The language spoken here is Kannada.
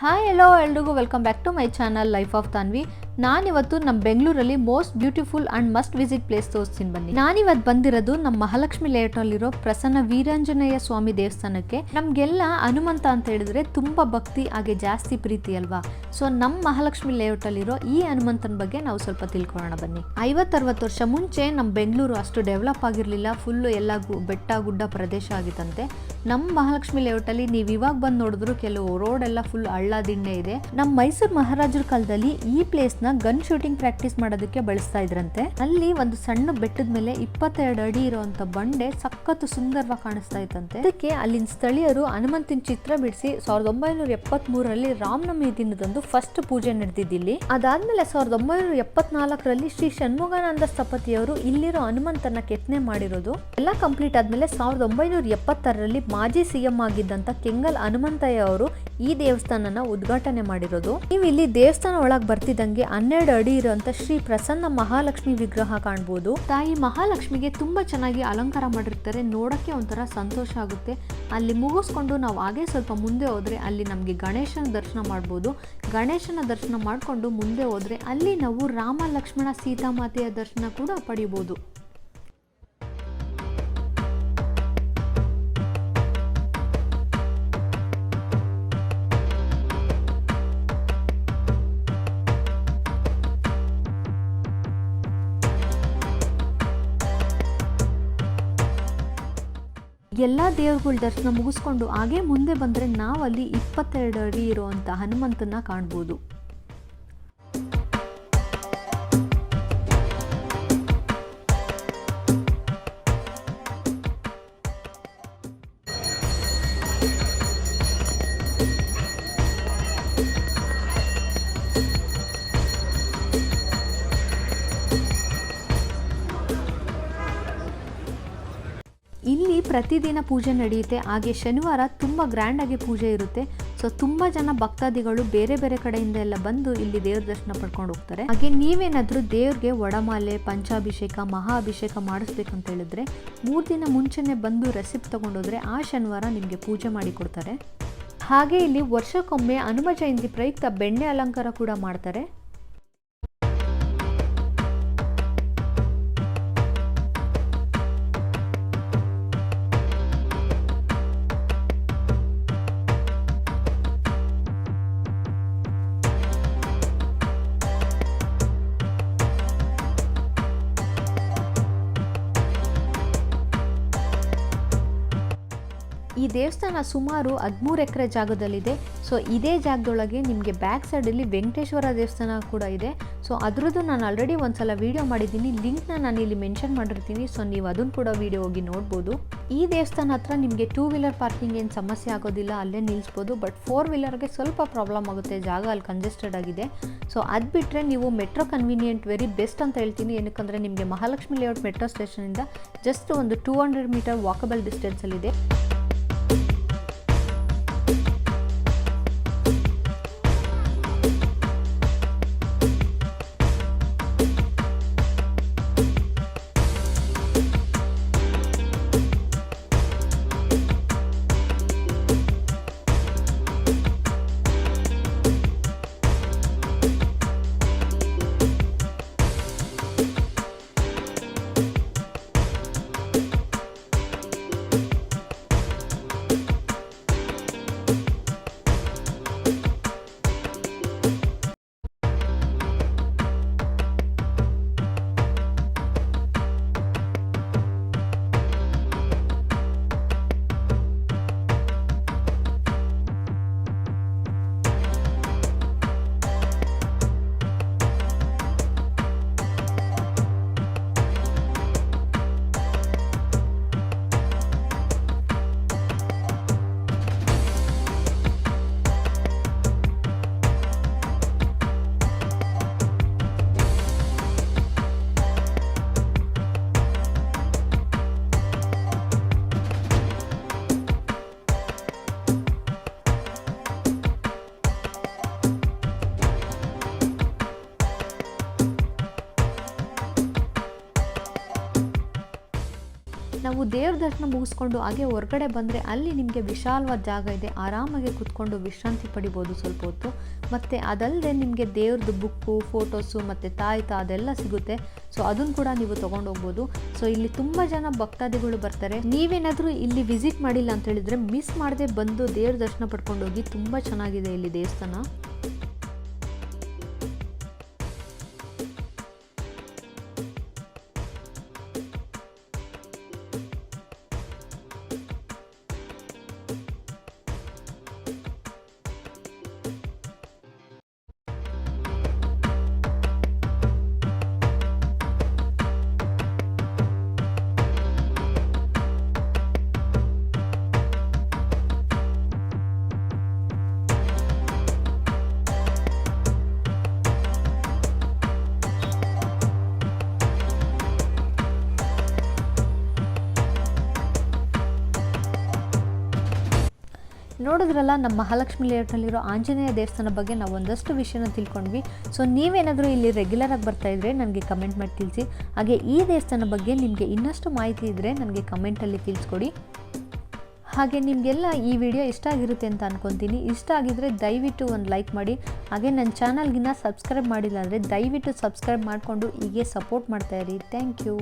ಹಾಯ್ ಎಲ್ಲೋ ಎಲ್ರಿಗೂ welcome back to my channel life of Tanvi. ನಾನಿವತ್ತು ನಮ್ಮ ಬೆಂಗಳೂರಲ್ಲಿ most beautiful and must visit place ತೋರಿಸ್ತೀನಿ ಬನ್ನಿ. ನಾನಿವತ್ತು ಬಂದಿರೋದು ನಮ್ಮ ಮಹಾಲಕ್ಷ್ಮಿ ಲೇಔಟ್ನಲ್ಲಿರೋ ಪ್ರಸನ್ನ ವೀರಾಂಜನೇಯ ಸ್ವಾಮಿ ದೇವಸ್ಥಾನಕ್ಕೆ. ನಮಗೆಲ್ಲ ಹನುಮಂತ ಅಂತ ಹೇಳಿದ್ರೆ ತುಂಬ ಭಕ್ತಿ ಹಾಗೆ ಜಾಸ್ತಿ ಪ್ರೀತಿ ಅಲ್ವಾ. ಸೊ ನಮ್ಮ ಮಹಾಲಕ್ಷ್ಮಿ ಲೇಔಟಲ್ಲಿರೋ ಈ ಹನುಮಂತನ ಬಗ್ಗೆ ನಾವು ಸ್ವಲ್ಪ ತಿಳ್ಕೊಳ್ಳೋಣ ಬನ್ನಿ. 50-60 ವರ್ಷ ಮುಂಚೆ ನಮ್ಮ ಬೆಂಗಳೂರು ಅಷ್ಟು ಡೆವಲಪ್ ಆಗಿರಲಿಲ್ಲ. ಫುಲ್ಲು ಎಲ್ಲ ಬೆಟ್ಟ ಗುಡ್ಡ ಪ್ರದೇಶ ಆಗಿತ್ತಂತೆ. ನಮ್ಮ ಮಹಾಲಕ್ಷ್ಮಿ ಲೇಔಟಲ್ಲಿ ನೀವು ಇವಾಗ ಬಂದು ನೋಡಿದ್ರು ಕೆಲವು ರೋಡ್ ಎಲ್ಲ ಫುಲ್ ಹಳ್ಳ ದಿಣ್ಣೆ ಇದೆ. ನಮ್ಮ ಮೈಸೂರು ಮಹಾರಾಜರ ಕಾಲದಲ್ಲಿ ಈ ಪ್ಲೇಸ್ ನ ಗನ್ ಶೂಟಿಂಗ್ ಪ್ರಾಕ್ಟೀಸ್ ಮಾಡೋದಕ್ಕೆ ಬಳಸ್ತಾ ಇದ್ರಂತೆ. ಅಲ್ಲಿ ಒಂದು ಸಣ್ಣ ಬೆಟ್ಟದ ಮೇಲೆ 22 ಅಡಿ ಇರುವಂತ ಬಂಡೆ ಸಖತ್ತು ಸುಂದರವಾಗಿ ಕಾಣಿಸ್ತಾ ಇತ್ತಂತೆ. ಅದಕ್ಕೆ ಅಲ್ಲಿನ ಸ್ಥಳೀಯರು ಹನುಮಂತನ ಚಿತ್ರ ಬಿಡಿಸಿ 1973ರಲ್ಲಿ ರಾಮನವಮಿ ದಿನದಂದು ಫಸ್ಟ್ ಪೂಜೆ ನಡೆದಿದ್ದಿಲ್ಲಿ. ಅದಾದ್ಮೇಲೆ 1974ರಲ್ಲಿ ಶ್ರೀ ಷಣ್ಮುಗಾನಂದ ಸ್ಥಪತಿಯವರು ಇಲ್ಲಿರೋ ಹನುಮಂತನ ಕೆತ್ತನೆ ಮಾಡಿರೋದು. ಎಲ್ಲ ಕಂಪ್ಲೀಟ್ ಆದ್ಮೇಲೆ 1976ರಲ್ಲಿ ಮಾಜಿ ಸಿಎಂ ಆಗಿದ್ದಂತ ಕೆಂಗಲ್ ಹನುಮಂತಯ್ಯ ಅವರು ಈ ದೇವಸ್ಥಾನನ ಉದ್ಘಾಟನೆ ಮಾಡಿರೋದು. ನೀವು ಇಲ್ಲಿ ದೇವಸ್ಥಾನ ಒಳಗೆ ಬರ್ತಿದ್ದಂಗೆ 12 ಅಡಿ ಇರುವಂತ ಶ್ರೀ ಪ್ರಸನ್ನ ಮಹಾಲಕ್ಷ್ಮಿ ವಿಗ್ರಹ ಕಾಣಬಹುದು. ತಾಯಿ ಮಹಾಲಕ್ಷ್ಮಿಗೆ ತುಂಬಾ ಚೆನ್ನಾಗಿ ಅಲಂಕಾರ ಮಾಡಿರ್ತಾರೆ. ನೋಡಕ್ಕೆ ಒಂಥರ ಸಂತೋಷ ಆಗುತ್ತೆ. ಅಲ್ಲಿ ಮುಗಿಸ್ಕೊಂಡು ನಾವು ಹಾಗೆ ಸ್ವಲ್ಪ ಮುಂದೆ ಹೋದ್ರೆ ಅಲ್ಲಿ ನಮಗೆ ಗಣೇಶನ ದರ್ಶನ ಮಾಡ್ಬೋದು. ಗಣೇಶನ ದರ್ಶನ ಮಾಡಿಕೊಂಡು ಮುಂದೆ ಹೋದ್ರೆ ಅಲ್ಲಿ ನಾವು ರಾಮ ಲಕ್ಷ್ಮಣ ಸೀತಾಮಾತೆಯ ದರ್ಶನ ಕೂಡ ಪಡಿಬೋದು. ಎಲ್ಲ ದೇವರುಗಳ ದರ್ಶನ ಮುಗಿಸ್ಕೊಂಡು ಹಾಗೆ ಮುಂದೆ ಬಂದರೆ ನಾವಲ್ಲಿ 22 ಅಡಿ ಇರುವಂಥ ಹನುಮಂತನ ಕಾಣ್ಬೋದು. ಇಲ್ಲಿ ಪ್ರತಿದಿನ ಪೂಜೆ ನಡೆಯುತ್ತೆ. ಹಾಗೆ ಶನಿವಾರ ತುಂಬ ಗ್ರ್ಯಾಂಡಾಗಿ ಪೂಜೆ ಇರುತ್ತೆ. ಸೊ ತುಂಬ ಜನ ಭಕ್ತಾದಿಗಳು ಬೇರೆ ಬೇರೆ ಕಡೆಯಿಂದ ಎಲ್ಲ ಬಂದು ಇಲ್ಲಿ ದೇವ್ರ ದರ್ಶನ ಪಡ್ಕೊಂಡು ಹೋಗ್ತಾರೆ. ಹಾಗೆ ನೀವೇನಾದರೂ ದೇವ್ರಿಗೆ ವಡಮಾಲೆ, ಪಂಚಾಭಿಷೇಕ, ಮಹಾ ಅಭಿಷೇಕ ಮಾಡಿಸ್ಬೇಕಂತ ಹೇಳಿದ್ರೆ 3 ದಿನ ಮುಂಚೆನೆ ಬಂದು ರೆಸಿಪ್ಟ್ ತಗೊಂಡೋದ್ರೆ ಆ ಶನಿವಾರ ನಿಮಗೆ ಪೂಜೆ ಮಾಡಿ ಕೊಡ್ತಾರೆ. ಹಾಗೆ ಇಲ್ಲಿ ವರ್ಷಕ್ಕೊಮ್ಮೆ ಹನುಮ ಜಯಂತಿ ಪ್ರಯುಕ್ತ ಬೆಣ್ಣೆ ಅಲಂಕಾರ ಕೂಡ ಮಾಡ್ತಾರೆ. ಈ ದೇವಸ್ಥಾನ ಸುಮಾರು 13 ಎಕರೆ ಜಾಗದಲ್ಲಿದೆ. ಸೊ ಇದೇ ಜಾಗದೊಳಗೆ ನಿಮಗೆ ಬ್ಯಾಕ್ ಸೈಡಲ್ಲಿ ವೆಂಕಟೇಶ್ವರ ದೇವಸ್ಥಾನ ಕೂಡ ಇದೆ. ಸೊ ಅದರದ್ದು ನಾನು ಆಲ್ರೆಡಿ ಒಂದ್ಸಲ ವಿಡಿಯೋ ಮಾಡಿದ್ದೀನಿ. ಲಿಂಕ್ನ ನಾನು ಇಲ್ಲಿ ಮೆನ್ಷನ್ ಮಾಡಿರ್ತೀನಿ. ಸೊ ನೀವು ಅದನ್ನು ಕೂಡ ವಿಡಿಯೋ ಹೋಗಿ ನೋಡ್ಬೋದು. ಈ ದೇವಸ್ಥಾನ ಹತ್ರ ನಿಮಗೆ 2 ವೀಲರ್ ಪಾರ್ಕಿಂಗ್ ಏನು ಸಮಸ್ಯೆ ಆಗೋದಿಲ್ಲ, ಅಲ್ಲೇ ನಿಲ್ಲಿಸ್ಬೋದು. ಬಟ್ 4 ವೀಲರ್ಗೆ ಸ್ವಲ್ಪ ಪ್ರಾಬ್ಲಮ್ ಆಗುತ್ತೆ, ಜಾಗ ಅಲ್ಲಿ ಕಂಜೆಸ್ಟೆಡ್ ಆಗಿದೆ. ಸೊ ಅದು ಬಿಟ್ಟರೆ ನೀವು ಮೆಟ್ರೋ ಕನ್ವೀನಿಯೆಂಟ್ ವೆರಿ ಬೆಸ್ಟ್ ಅಂತ ಹೇಳ್ತೀನಿ. ಏನಕ್ಕಂದರೆ ನಿಮಗೆ ಮಹಾಲಕ್ಷ್ಮಿ ಲೇಔಟ್ ಮೆಟ್ರೋ ಸ್ಟೇಷನಿಂದ ಜಸ್ಟ್ ಒಂದು 200 ಮೀಟರ್ ವಾಕಬಲ್ ಡಿಸ್ಟೆನ್ಸಲ್ಲಿದೆ. ದೇವ್ರ ದರ್ಶನ ಮುಗಿಸ್ಕೊಂಡು ಹಾಗೆ ಹೊರಗಡೆ ಬಂದರೆ ಅಲ್ಲಿ ನಿಮಗೆ ವಿಶಾಲವಾದ ಜಾಗ ಇದೆ, ಆರಾಮಾಗಿ ಕೂತ್ಕೊಂಡು ವಿಶ್ರಾಂತಿ ಪಡಿಬೋದು ಸ್ವಲ್ಪ ಹೊತ್ತು. ಮತ್ತು ಅದಲ್ಲದೆ ನಿಮಗೆ ದೇವ್ರದ್ದು ಬುಕ್ಕು, ಫೋಟೋಸು ಮತ್ತು ತಾಯ್ತ ಅದೆಲ್ಲ ಸಿಗುತ್ತೆ. ಸೊ ಅದನ್ನು ಕೂಡ ನೀವು ತೊಗೊಂಡೋಗ್ಬೋದು. ಸೊ ಇಲ್ಲಿ ತುಂಬ ಜನ ಭಕ್ತಾದಿಗಳು ಬರ್ತಾರೆ. ನೀವೇನಾದರೂ ಇಲ್ಲಿ ವಿಸಿಟ್ ಮಾಡಿಲ್ಲ ಅಂತ ಹೇಳಿದರೆ ಮಿಸ್ ಮಾಡದೆ ಬಂದು ದೇವ್ರ ದರ್ಶನ ಪಡ್ಕೊಂಡೋಗಿ. ತುಂಬ ಚೆನ್ನಾಗಿದೆ ಇಲ್ಲಿ ದೇವಸ್ಥಾನ. ನೋಡಿದ್ರಲ್ಲ, ನಮ್ಮ ಮಹಾಲಕ್ಷ್ಮಿ ಲೇಔಟ್ನಲ್ಲಿರೋ ಆಂಜನೇಯ ದೇವಸ್ಥಾನ ಬಗ್ಗೆ ನಾವು ಒಂದಷ್ಟು ವಿಷಯನ ತಿಳ್ಕೊಂಡ್ವಿ. ಸೊ ನೀವೇನಾದರೂ ಇಲ್ಲಿ ರೆಗ್ಯುಲರಾಗಿ ಬರ್ತಾಯಿದ್ರೆ ನನಗೆ ಕಮೆಂಟ್ ಮಾಡಿ ತಿಳಿಸಿ. ಹಾಗೆ ಈ ದೇವಸ್ಥಾನ ಬಗ್ಗೆ ನಿಮಗೆ ಇನ್ನಷ್ಟು ಮಾಹಿತಿ ಇದ್ದರೆ ನನಗೆ ಕಮೆಂಟಲ್ಲಿ ತಿಳಿಸ್ಕೊಡಿ. ಹಾಗೆ ನಿಮಗೆಲ್ಲ ಈ ವಿಡಿಯೋ ಇಷ್ಟ ಆಗಿರುತ್ತೆ ಅಂತ ಅಂದ್ಕೊತೀನಿ. ಇಷ್ಟ ಆಗಿದ್ದರೆ ದಯವಿಟ್ಟು ಒಂದು ಲೈಕ್ ಮಾಡಿ. ಹಾಗೆ ನನ್ನ ಚಾನಲ್ಗಿನ್ನ ಸಬ್ಸ್ಕ್ರೈಬ್ ಮಾಡಿಲ್ಲ ಅಂದರೆ ದಯವಿಟ್ಟು ಸಬ್ಸ್ಕ್ರೈಬ್ ಮಾಡಿಕೊಂಡು ಹೀಗೆ ಸಪೋರ್ಟ್ ಮಾಡ್ತಾಯಿರಿ. Thank you.